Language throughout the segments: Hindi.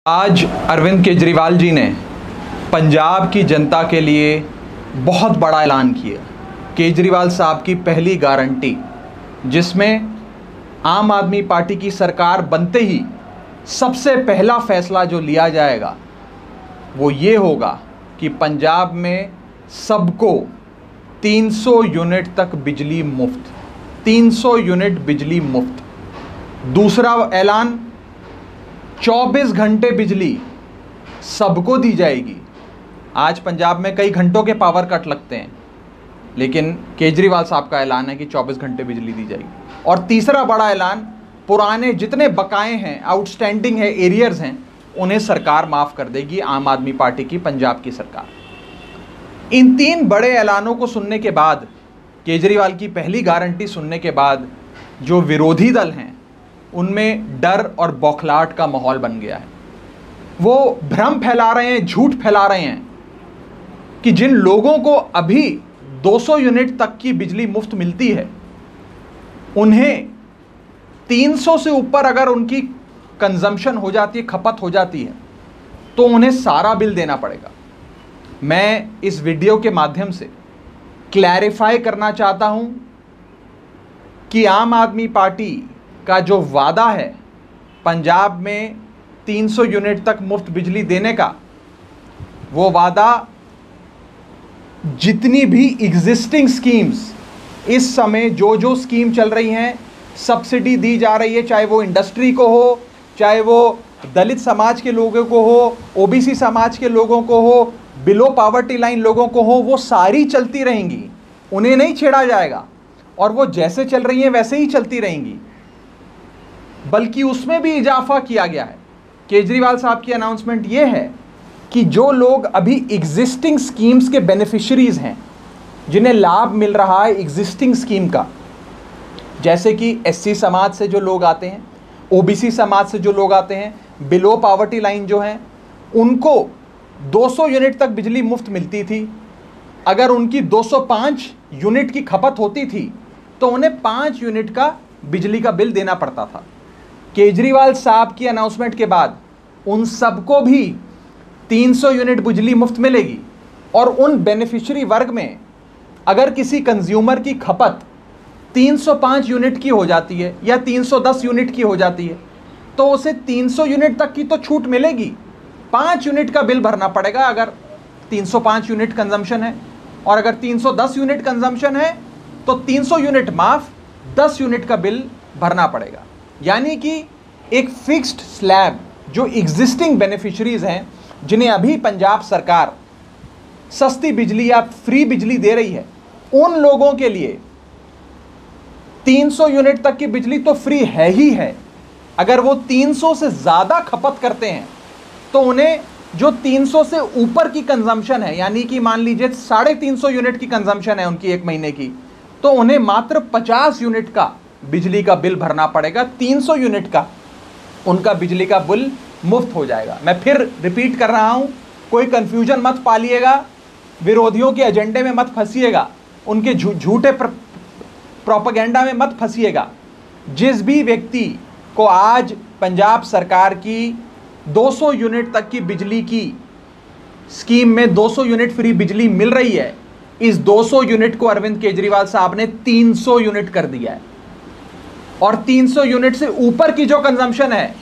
आज अरविंद केजरीवाल जी ने पंजाब की जनता के लिए बहुत बड़ा ऐलान किया। केजरीवाल साहब की पहली गारंटी, जिसमें आम आदमी पार्टी की सरकार बनते ही सबसे पहला फैसला जो लिया जाएगा वो ये होगा कि पंजाब में सबको 300 यूनिट तक बिजली मुफ्त, 300 यूनिट बिजली मुफ्त। दूसरा ऐलान, 24 घंटे बिजली सबको दी जाएगी। आज पंजाब में कई घंटों के पावर कट लगते हैं, लेकिन केजरीवाल साहब का ऐलान है कि 24 घंटे बिजली दी जाएगी। और तीसरा बड़ा ऐलान, पुराने जितने बकाए हैं, आउटस्टैंडिंग है, एरियर्स हैं, उन्हें सरकार माफ़ कर देगी, आम आदमी पार्टी की पंजाब की सरकार। इन तीन बड़े ऐलानों को सुनने के बाद, केजरीवाल की पहली गारंटी सुनने के बाद, जो विरोधी दल हैं उनमें डर और बौखलाहट का माहौल बन गया है। वो भ्रम फैला रहे हैं, झूठ फैला रहे हैं कि जिन लोगों को अभी 200 यूनिट तक की बिजली मुफ्त मिलती है, उन्हें 300 से ऊपर अगर उनकी कंजम्पशन हो जाती है, खपत हो जाती है, तो उन्हें सारा बिल देना पड़ेगा। मैं इस वीडियो के माध्यम से क्लैरिफाई करना चाहता हूं कि आम आदमी पार्टी का जो वादा है पंजाब में 300 यूनिट तक मुफ्त बिजली देने का, वो वादा जितनी भी एग्जिस्टिंग स्कीम्स इस समय जो स्कीम चल रही हैं, सब्सिडी दी जा रही है, चाहे वो इंडस्ट्री को हो, चाहे वो दलित समाज के लोगों को हो, ओबीसी समाज के लोगों को हो, बिलो पॉवर्टी लाइन लोगों को हो, वो सारी चलती रहेंगी, उन्हें नहीं छेड़ा जाएगा और वो जैसे चल रही हैं वैसे ही चलती रहेंगी। बल्कि उसमें भी इजाफा किया गया है। केजरीवाल साहब की अनाउंसमेंट ये है कि जो लोग अभी एग्जिस्टिंग स्कीम्स के बेनिफिशरीज हैं, जिन्हें लाभ मिल रहा है एग्जिस्टिंग स्कीम का, जैसे कि एससी समाज से जो लोग आते हैं, ओबीसी समाज से जो लोग आते हैं, बिलो पॉवर्टी लाइन जो हैं, उनको 200 यूनिट तक बिजली मुफ्त मिलती थी। अगर उनकी 205 यूनिट की खपत होती थी तो उन्हें 5 यूनिट का बिजली का बिल देना पड़ता था। केजरीवाल साहब की अनाउंसमेंट के बाद उन सबको भी 300 यूनिट बिजली मुफ्त मिलेगी। और उन बेनिफिशियरी वर्ग में अगर किसी कंज्यूमर की खपत 305 यूनिट की हो जाती है या 310 यूनिट की हो जाती है, तो उसे 300 यूनिट तक की तो छूट मिलेगी, 5 यूनिट का बिल भरना पड़ेगा अगर 305 यूनिट कंजम्पशन है। और अगर 310 यूनिट कंजम्पशन है तो 300 यूनिट माफ, 10 यूनिट का बिल भरना पड़ेगा। यानी कि एक फिक्स्ड स्लैब जो एग्जिस्टिंग बेनिफिशरीज हैं, जिन्हें अभी पंजाब सरकार सस्ती बिजली या फ्री बिजली दे रही है, उन लोगों के लिए 300 यूनिट तक की बिजली तो फ्री है ही है। अगर वो 300 से ज़्यादा खपत करते हैं तो उन्हें जो 300 से ऊपर की कंजम्पशन है, यानी कि मान लीजिए 350 यूनिट की कंजम्पशन है उनकी एक महीने की, तो उन्हें मात्र 50 यूनिट का बिजली का बिल भरना पड़ेगा। 300 यूनिट का उनका बिजली का बिल मुफ्त हो जाएगा। मैं फिर रिपीट कर रहा हूं, कोई कंफ्यूजन मत पालिएगा, विरोधियों के एजेंडे में मत फंसिएगा, उनके झूठे प्रोपेगेंडा में मत फंसिएगा। जिस भी व्यक्ति को आज पंजाब सरकार की 200 यूनिट तक की बिजली की स्कीम में 200 यूनिट फ्री बिजली मिल रही है, इस 200 यूनिट को अरविंद केजरीवाल साहब ने 300 यूनिट कर दिया है। और 300 यूनिट से ऊपर की जो कंजम्पशन है,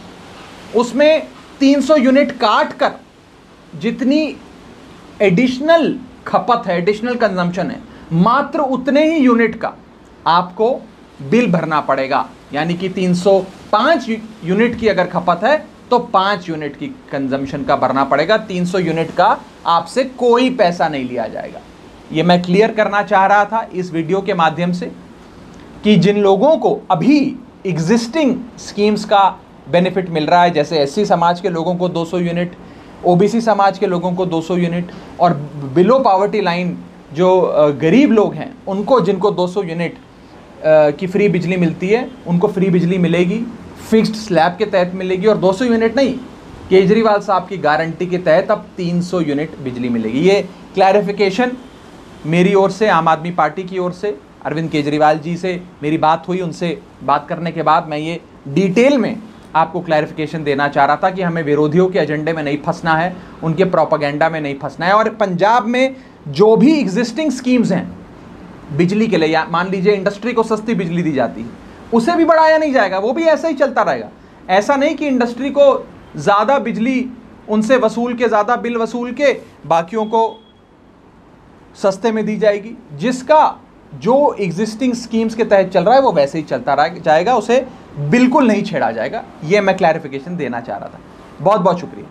उसमें 300 यूनिट काट कर जितनी एडिशनल खपत है, एडिशनल कंजम्पशन है, मात्र उतने ही यूनिट का आपको बिल भरना पड़ेगा। यानी कि 305 यूनिट की अगर खपत है तो 5 यूनिट की कंजम्पशन का भरना पड़ेगा। 300 यूनिट का आपसे कोई पैसा नहीं लिया जाएगा। ये मैं क्लियर करना चाह रहा था इस वीडियो के माध्यम से कि जिन लोगों को अभी एग्जिस्टिंग स्कीम्स का बेनिफिट मिल रहा है, जैसे एससी समाज के लोगों को 200 यूनिट, ओबीसी समाज के लोगों को 200 यूनिट, और बिलो पॉवर्टी लाइन जो गरीब लोग हैं उनको, जिनको 200 यूनिट की फ्री बिजली मिलती है, उनको फ्री बिजली मिलेगी, फिक्स्ड स्लैब के तहत मिलेगी। और 200 यूनिट नहीं, केजरीवाल साहब की गारंटी के तहत अब 300 यूनिट बिजली मिलेगी। ये क्लैरिफिकेशन मेरी ओर से, आम आदमी पार्टी की ओर से अरविंद केजरीवाल जी से मेरी बात हुई। उनसे बात करने के बाद मैं ये डिटेल में आपको क्लैरिफिकेशन देना चाह रहा था कि हमें विरोधियों के एजेंडे में नहीं फंसना है, उनके प्रोपेगेंडा में नहीं फंसना है। और पंजाब में जो भी एग्जिस्टिंग स्कीम्स हैं बिजली के लिए, या मान लीजिए इंडस्ट्री को सस्ती बिजली दी जाती है, उसे भी बढ़ाया नहीं जाएगा, वो भी ऐसा ही चलता रहेगा। ऐसा नहीं कि इंडस्ट्री को ज़्यादा बिजली उनसे वसूल के, ज़्यादा बिल वसूल के बाकियों को सस्ते में दी जाएगी। जिसका जो एग्जिस्टिंग स्कीम्स के तहत चल रहा है वो वैसे ही चलता जाएगा, उसे बिल्कुल नहीं छेड़ा जाएगा। ये मैं क्लैरिफिकेशन देना चाह रहा था। बहुत बहुत शुक्रिया।